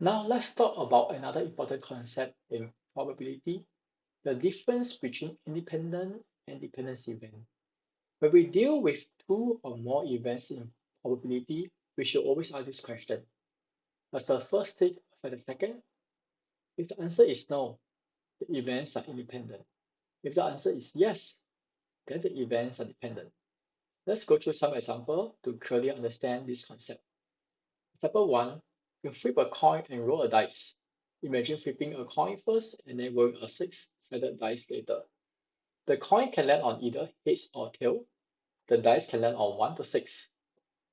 Now let's talk about another important concept in probability, the difference between independent and dependent events. When we deal with two or more events in probability, we should always ask this question. Does the first state affect the second? If the answer is no, the events are independent. If the answer is yes, then the events are dependent. Let's go through some examples to clearly understand this concept. Example 1, you flip a coin and roll a dice. Imagine flipping a coin first and then rolling a six-sided dice later. The coin can land on either heads or tail. The dice can land on 1 to 6.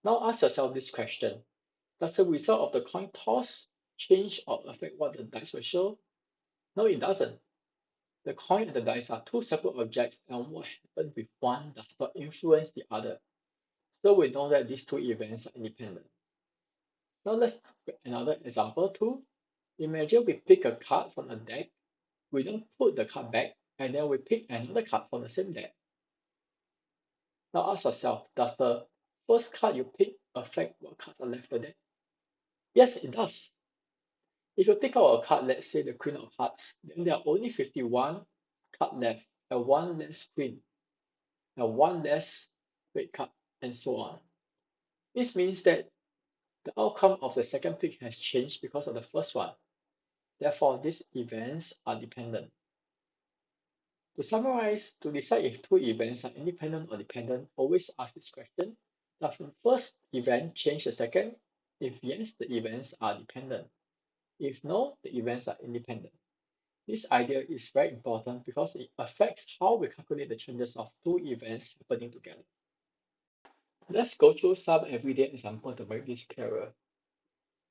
Now ask yourself this question. Does the result of the coin toss change or affect what the dice will show? No, it doesn't. The coin and the dice are two separate objects, and what happens with one does not influence the other. So we know that these two events are independent. Now let's look at another example too. Imagine we pick a card from a deck, we don't put the card back, and then we pick another card from the same deck. Now ask yourself, does the first card you pick affect what cards are left the deck? Yes, it does. If you take out a card, let's say the Queen of Hearts, then there are only 51 cards left, and one less Queen, and one less red card, and so on. This means that the outcome of the second pick has changed because of the first one. Therefore, these events are dependent. To summarize, to decide if two events are independent or dependent, always ask this question. Does the first event change the second? If yes, the events are dependent. If no, the events are independent. This idea is very important because it affects how we calculate the chances of two events happening together. Let's go through some everyday examples to make this clearer.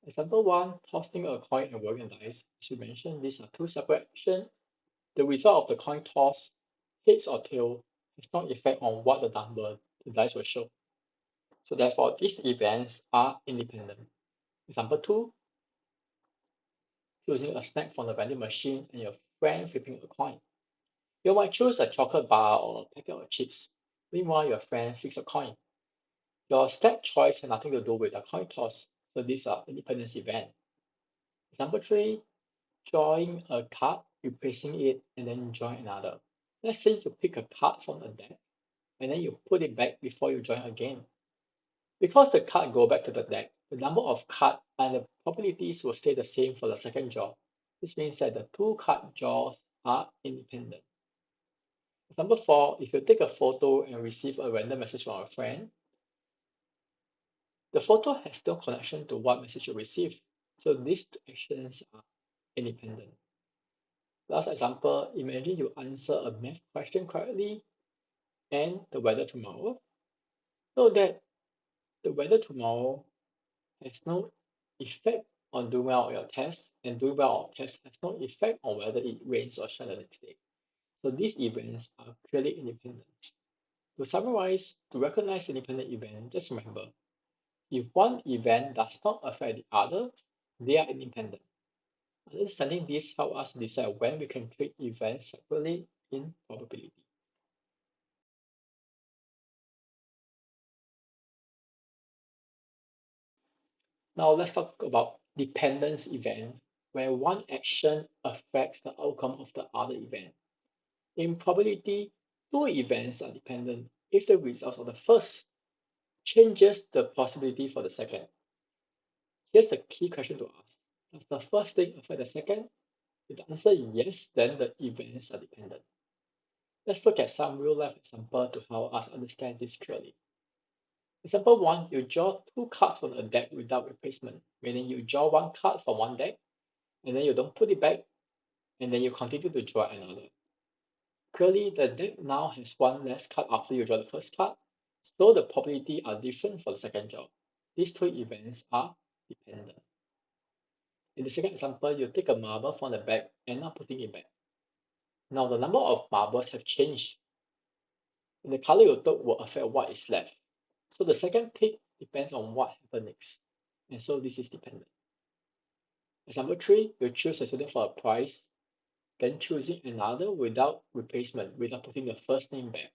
Example 1, tossing a coin and rolling a dice. As we mentioned, these are two separate actions. The result of the coin toss, heads or tail, has no effect on what the number the dice will show. So therefore, these events are independent. Example 2, choosing a snack from the vending machine and your friend flipping a coin. You might choose a chocolate bar or a packet of chips. Meanwhile, your friend flips a coin. Your snack choice has nothing to do with the coin toss, so these are independent events. Example 3, drawing a card, replacing it, and then drawing another. Let's say you pick a card from a deck and then you put it back before you join again. Because the card go back to the deck, the number of cards and the probabilities will stay the same for the second draw. This means that the two card draws are independent. Example 4, if you take a photo and receive a random message from a friend, the photo has no connection to what message you receive. So these two actions are independent. Last example, imagine you answer a math question correctly and the weather tomorrow. Note that the weather tomorrow has no effect on doing well on your test, and doing well on test has no effect on whether it rains or shine the next day. So these events are clearly independent. To summarize, to recognize independent events, just remember, if one event does not affect the other, they are independent. Understanding this helps us decide when we can treat events separately in probability. Now let's talk about dependence event, where one action affects the outcome of the other event. In probability, two events are dependent if the results of the first changes the possibility for the second. Here's the key question to ask. Does the first thing affect the second? If the answer is yes, then the events are dependent. Let's look at some real-life example to help us understand this clearly. Example 1, you draw two cards from a deck without replacement, meaning you draw one card from one deck, and then you don't put it back, and then you continue to draw another. Clearly, the deck now has one less card after you draw the first card, so the probability are different for the second draw. These two events are dependent. In the second example, you take a marble from the bag and not putting it back. Now the number of marbles have changed, and the color you took will affect what is left. So the second pick depends on what happened next, and so this is dependent. Example 3, you choose a student for a prize, then choosing another without replacement, without putting the first name back.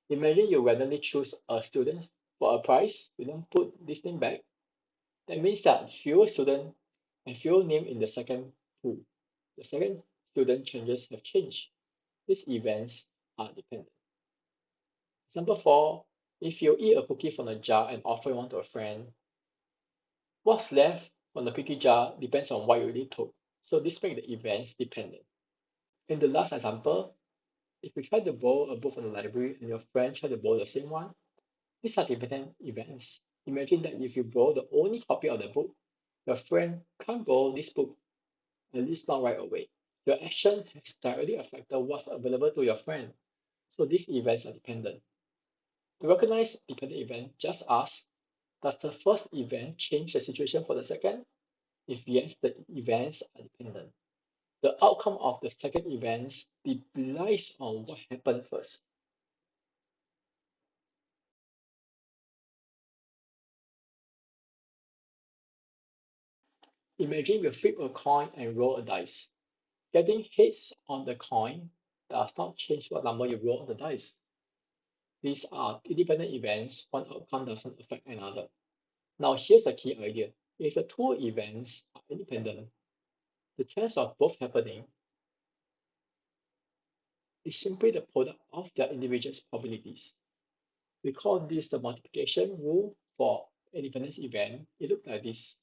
Imagine you randomly choose a student for a prize, you don't put this name back. That means that fewer students and field name in the second pool. The second student changes have changed. These events are dependent. Example 4, if you eat a cookie from a jar and offer one to a friend, what's left from the cookie jar depends on what you already took. So this makes the events dependent. In the last example, if you try to borrow a book from the library and your friend try to borrow the same one, these are dependent events. Imagine that if you borrow the only copy of the book, your friend can't borrow this book, at least not right away. Your action has directly affected what's available to your friend. So these events are dependent. To recognize dependent event, just ask, does the first event change the situation for the second? If yes, the events are dependent. The outcome of the second event relies on what happened first. Imagine you flip a coin and roll a dice. Getting heads on the coin does not change what number you roll on the dice. These are independent events, one outcome doesn't affect another. Now here's the key idea. If the two events are independent, the chance of both happening is simply the product of their individual probabilities. We call this the multiplication rule for independence event. It looks like this.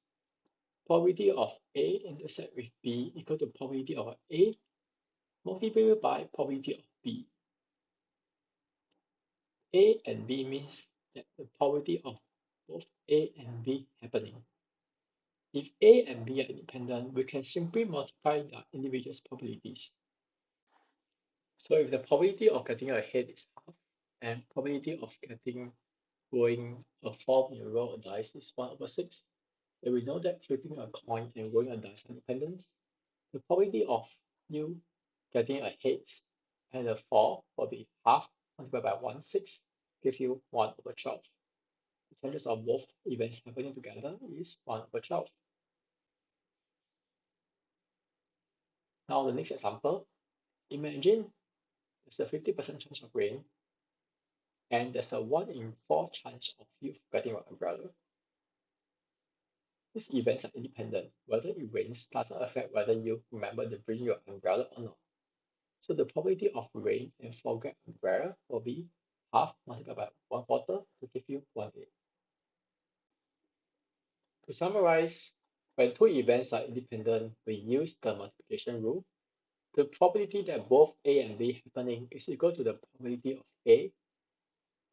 Probability of A intersect with B equal to probability of A multiplied by probability of B. A and B means that the probability of both A and B happening. If A and B are independent, we can simply multiply their individual probabilities. So if the probability of getting a head is half, and probability of getting rolling a 4 when you roll a dice is 1/6, then we know that flipping a coin and rolling a dice are independent. The probability of you getting a head and a 4 will be half multiplied by 1/6, give you 1/12. The chances of both events happening together is 1/12. Now the next example, imagine there's a 50% chance of rain and there's a 1 in 4 chance of you forgetting your umbrella. These events are independent. Whether it rains doesn't affect whether you remember to bring your umbrella or not. So the probability of rain and forget umbrella will be half multiplied by 1/4 to give you 1/8. To summarize, when two events are independent, we use the multiplication rule. The probability that both A and B happening is equal to the probability of A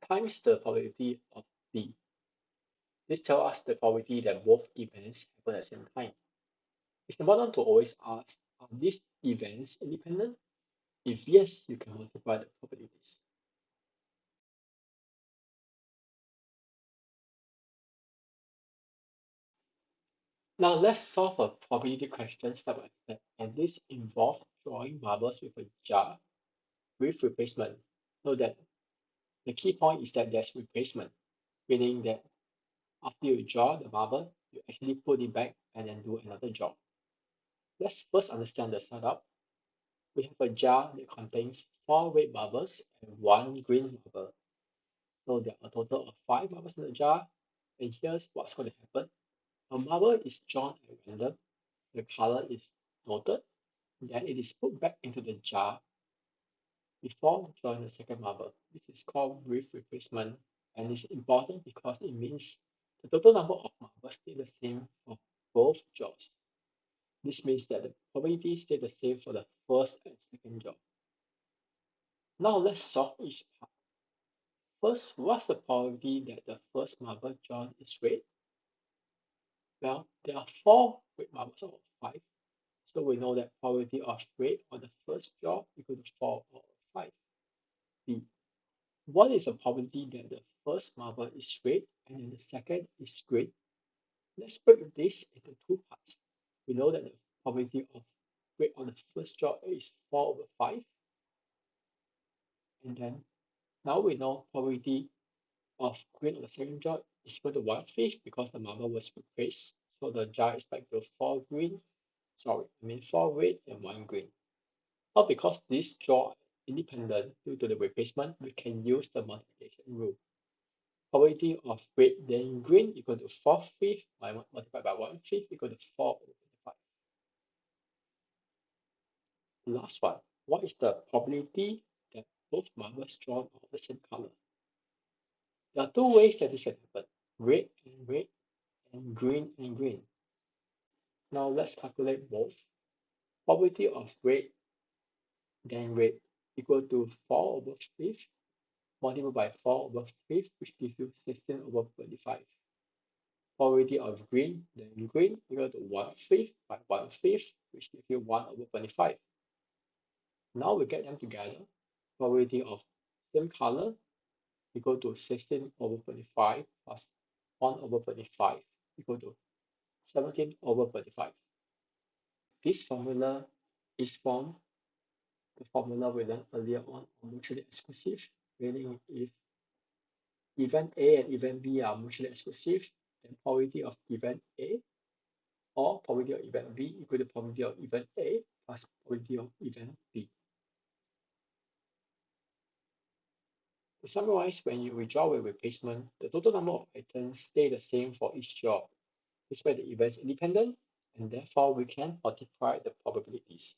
times the probability of B. This tells us the probability that both events happen at the same time. It's important to always ask, are these events independent? If yes, you can multiply the probabilities. Now let's solve a probability question step by step, and this involves drawing marbles with a jar with replacement. Note that the key point is that there's replacement, meaning that after you draw the marble, you actually put it back and then do another draw. Let's first understand the setup. We have a jar that contains 4 red marbles and 1 green marble. So there are a total of 5 marbles in the jar. And here's what's going to happen. A marble is drawn at random. The color is noted. Then it is put back into the jar before drawing the second marble. This is called brief replacement, and it's important because it means the total number of marbles stay the same for both draws. This means that the probability stay the same for the first and second draw. Now let's solve each part. First, what's the probability that the first marble drawn is red? Well, there are 4 red marbles out of 5, so we know that probability of red on the first draw equal to 4 out of 5. B. What is the probability that the first marble is red and then the second is green? Let's break this into two parts. We know that the probability of red on the first draw is 4/5, and then now we know probability of green on the second draw is equal to 1/5 because the marble was replaced. So the jar is back to 4 green, 4 red and 1 green. Now because these draw are independent due to the replacement, we can use the multiplication rule. Probability of red then green equal to 4/5 multiplied by 1/5 equal to 4/5. Last one, what is the probability that both marbles drawn are of the same color? There are two ways that this can happen, red and red and green and green. Now let's calculate both. Probability of red then red equal to 4 over 5 multiplied by 4 over 5, which gives you 16 over 25. Probability of green then green equal to 1/5 by 1/5, which gives you 1 over 25. Now we get them together. Probability of same color equal to 16 over 25 plus 1 over 25 equal to 17 over 25. This formula is from the formula we learned earlier on mutually exclusive, meaning if event A and event B are mutually exclusive, then probability of event A or probability of event B equal to probability of event A plus probability of event B. To summarize, when you withdraw a replacement, the total number of items stay the same for each job. This way the event is independent, and therefore we can multiply the probabilities.